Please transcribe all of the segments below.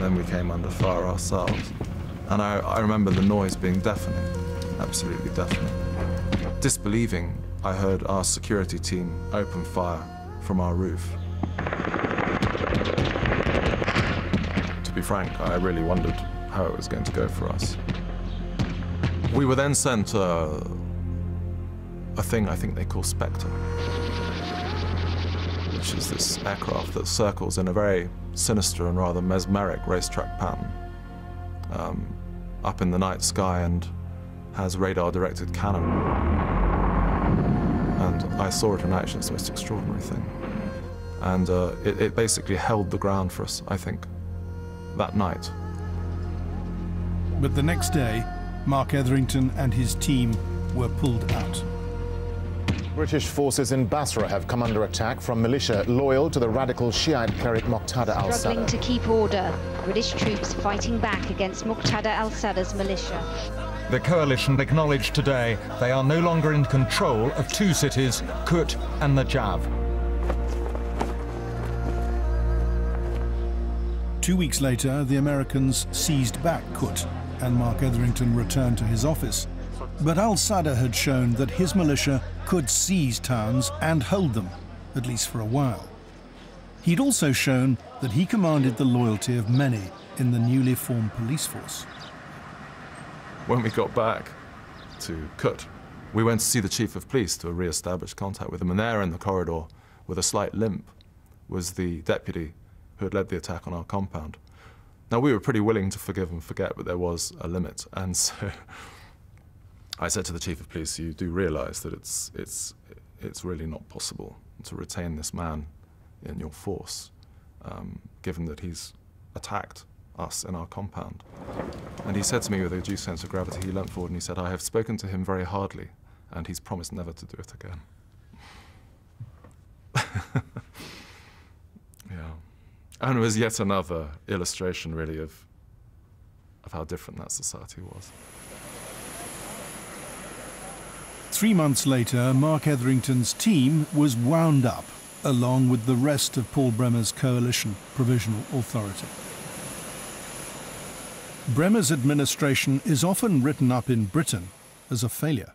then we came under fire ourselves. And I remember the noise being deafening, absolutely deafening. Disbelieving, I heard our security team open fire from our roof. To be frank, I really wondered how it was going to go for us. We were then sent a thing I think they call Spectre, which is this aircraft that circles in a very sinister and rather mesmeric racetrack pattern up in the night sky and has radar-directed cannon. And I saw it in action. It's the most extraordinary thing. And it basically held the ground for us, I think, that night. But the next day, Mark Etherington and his team were pulled out. British forces in Basra have come under attack from militia loyal to the radical Shiite cleric Muqtada al-Sadr. Struggling to keep order, British troops fighting back against Muqtada al-Sadr's militia. The coalition acknowledged today they are no longer in control of two cities, Kut and Najaf. 2 weeks later, the Americans seized back Kut, and Mark Etherington returned to his office. But al-Sadr had shown that his militia could seize towns and hold them, at least for a while. He'd also shown that he commanded the loyalty of many in the newly formed police force. When we got back to Kut, we went to see the chief of police to re-establish contact with him, and there in the corridor, with a slight limp, was the deputy who had led the attack on our compound. Now, we were pretty willing to forgive and forget, but there was a limit, and so I said to the chief of police, you do realise that it's really not possible to retain this man in your force, given that he's attacked us in our compound. And he said to me with a due sense of gravity, he leant forward and he said, I have spoken to him very hardly, and he's promised never to do it again. Yeah. And it was yet another illustration, really, of how different that society was. 3 months later, Mark Etherington's team was wound up, along with the rest of Paul Bremer's coalition provisional authority. Bremer's administration is often written up in Britain as a failure.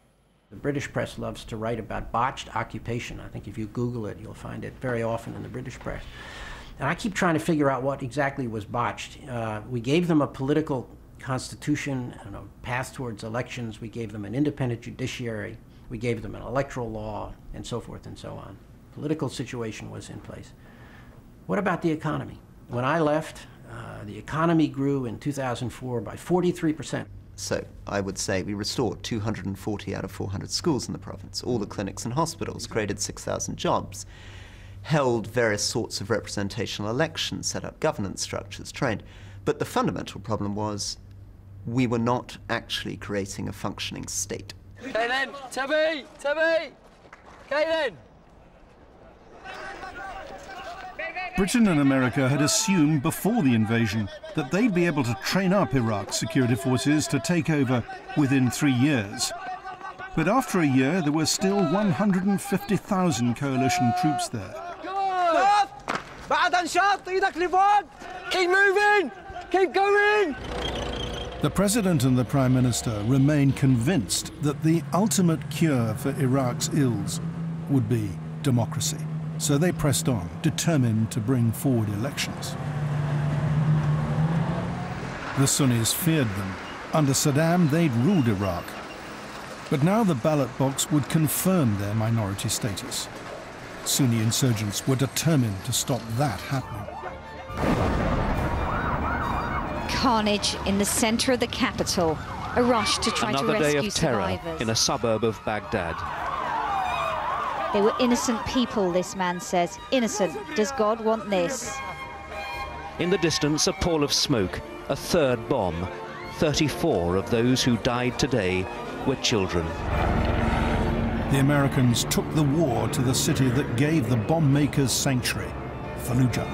The British press loves to write about botched occupation. I think if you Google it, you'll find it very often in the British press. And I keep trying to figure out what exactly was botched. We gave them a political constitution and a path towards elections. We gave them an independent judiciary. We gave them an electoral law, and so forth and so on. Political situation was in place. What about the economy? When I left, the economy grew in 2004 by 43%. So I would say we restored 240 out of 400 schools in the province, all the clinics and hospitals, created 6,000 jobs, held various sorts of representational elections, set up governance structures, trained. But the fundamental problem was we were not actually creating a functioning state. Kaylin, Tabby, Kaylin. Britain and America had assumed before the invasion that they'd be able to train up Iraq's security forces to take over within 3 years. But after a year, there were still 150,000 coalition troops there. Keep moving! Keep going! The President and the Prime Minister remained convinced that the ultimate cure for Iraq's ills would be democracy. So they pressed on, determined to bring forward elections. The Sunnis feared them. Under Saddam, they'd ruled Iraq. But now the ballot box would confirm their minority status. Sunni insurgents were determined to stop that happening. Carnage in the centre of the capital. A rush to try to rescue survivors. Another day of terror in a suburb of Baghdad. They were innocent people, this man says. Innocent. Does God want this? In the distance, a pall of smoke, a third bomb. 34 of those who died today were children. The Americans took the war to the city that gave the bomb makers sanctuary, Fallujah.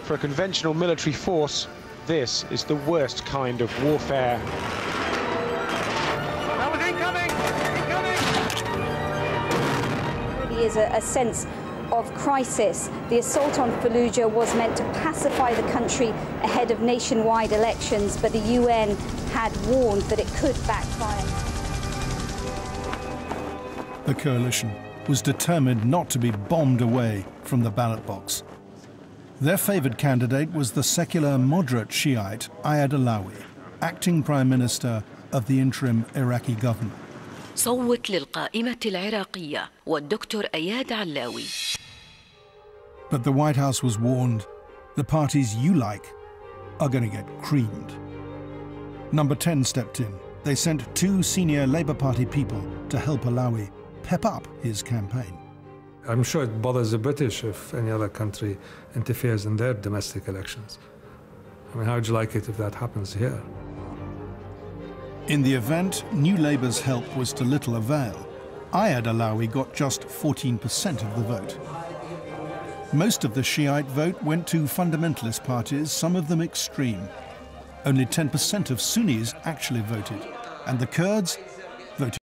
For a conventional military force, this is the worst kind of warfare. really is a sense of crisis. The assault on Fallujah was meant to pacify the country ahead of nationwide elections, but the UN had warned that it could backfire. The coalition was determined not to be bombed away from the ballot box. Their favoured candidate was the secular moderate Shiite Ayad Alawi, acting Prime Minister of the interim Iraqi government. صوت للقائمة العراقية والدكتور أياد علاوي. But the White House was warned the parties you like are going to get creamed. Number 10 stepped in. They sent 2 senior Labour Party people to help Alawi pep up his campaign. I'm sure it bothers the British if any other country interferes in their domestic elections. I mean, how would you like it if that happens here? In the event, New Labour's help was to little avail. Ayad Alawi got just 14% of the vote. Most of the Shiite vote went to fundamentalist parties, some of them extreme. Only 10% of Sunnis actually voted, and the Kurds voted